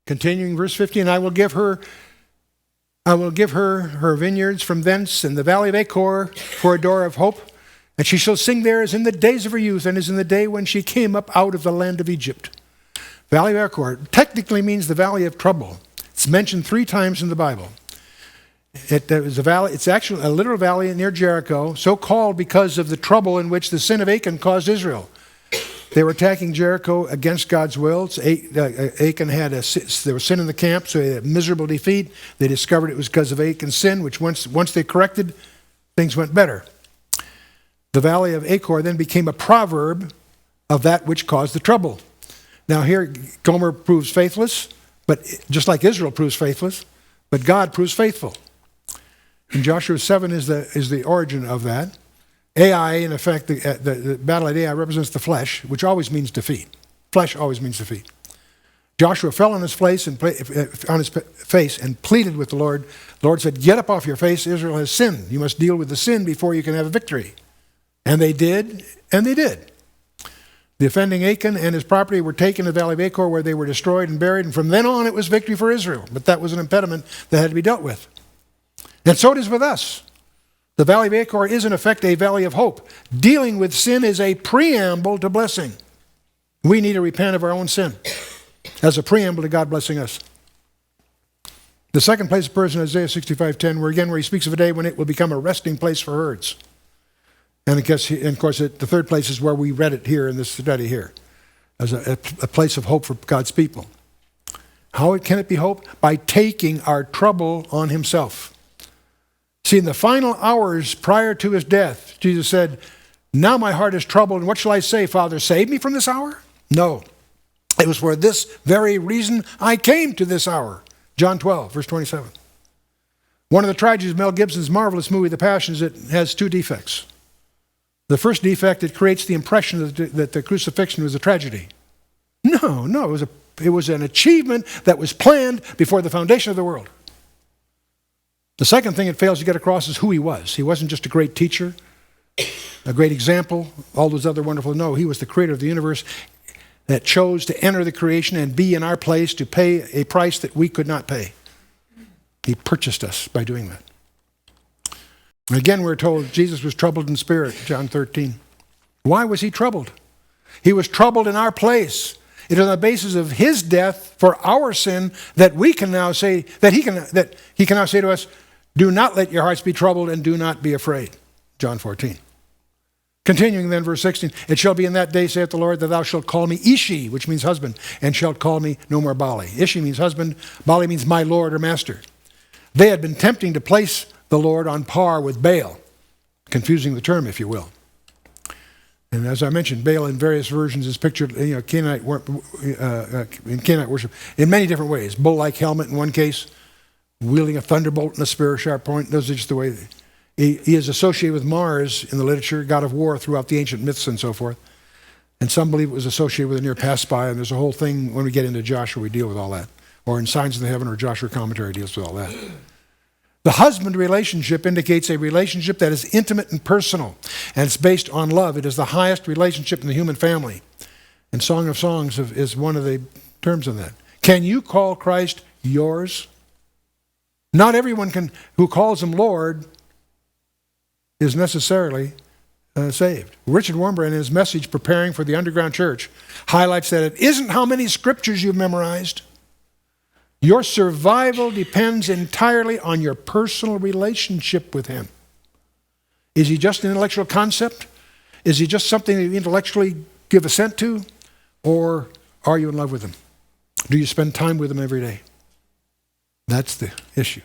Continuing verse 15, I will give her her vineyards from thence, and the valley of Achor for a door of hope. And she shall sing there as in the days of her youth, and as in the day when she came up out of the land of Egypt. Valley of Achor technically means the valley of trouble. It's mentioned 3 times in the Bible. It was a valley. It's actually a literal valley near Jericho, so called because of the trouble in which the sin of Achan caused Israel. They were attacking Jericho against God's will. Achan there was sin in the camp, so he had a miserable defeat. They discovered it was because of Achan's sin, which once they corrected, things went better. The valley of Achor then became a proverb of that which caused the trouble. Now here, Gomer proves faithless, but just like Israel proves faithless, but God proves faithful. And Joshua 7 is the origin of that. Ai, in effect, the battle at Ai represents the flesh, which always means defeat. Flesh always means defeat. Joshua fell on his face and pleaded with the Lord. The Lord said, get up off your face, Israel has sinned. You must deal with the sin before you can have a victory. And they did, and they did. The offending Achan and his property were taken to the valley of Achor, where they were destroyed and buried, and from then on it was victory for Israel. But that was an impediment that had to be dealt with. And so it is with us. The valley of Achor is in effect a valley of hope. Dealing with sin is a preamble to blessing. We need to repent of our own sin as a preamble to God blessing us. The second place occurs in Isaiah 65:10, where he speaks of a day when it will become a resting place for herds. And of course, the third place is where we read it here in this study here, as a place of hope for God's people. How can it be hope? By taking our trouble on himself. See, in the final hours prior to his death, Jesus said, now my heart is troubled, and what shall I say, Father, save me from this hour? No. It was for this very reason I came to this hour. John 12, verse 27. One of the tragedies of Mel Gibson's marvelous movie, The Passion, is it has 2 defects. The first defect, it creates the impression that the crucifixion was a tragedy. No, it was an achievement that was planned before the foundation of the world. The second thing it fails to get across is who he was. He wasn't just a great teacher, a great example, all those other wonderful. No, he was the creator of the universe that chose to enter the creation and be in our place to pay a price that we could not pay. He purchased us by doing that. Again, we're told Jesus was troubled in spirit, John 13. Why was he troubled? He was troubled in our place. It is on the basis of his death for our sin that we can now say, that he can now say to us, do not let your hearts be troubled and do not be afraid. John 14. Continuing then, verse 16, it shall be in that day, saith the Lord, that thou shalt call me Ishi, which means husband, and shalt call me no more Bali. Ishi means husband, Bali means my Lord or master. They had been tempting to place the Lord on par with Baal, confusing the term, if you will. And as I mentioned, Baal in various versions is pictured, in Canaanite worship in many different ways. Bull-like helmet in one case, wielding a thunderbolt and a spear, sharp point. Those are just the way he is associated with Mars in the literature, god of war throughout the ancient myths and so forth. And some believe it was associated with a near past by, and there's a whole thing when we get into Joshua, we deal with all that. Or in Signs of the Heaven or Joshua commentary deals with all that. The husband relationship indicates a relationship that is intimate and personal, and it's based on love. It is the highest relationship in the human family. And Song of Songs is one of the terms of that. Can you call Christ yours? Not everyone who calls him Lord is necessarily saved. Richard Warmbrand, in his message Preparing for the Underground Church, highlights that it isn't how many scriptures you've memorized. Your survival depends entirely on your personal relationship with him. Is he just an intellectual concept? Is he just something that you intellectually give assent to? Or are you in love with him? Do you spend time with him every day? That's the issue.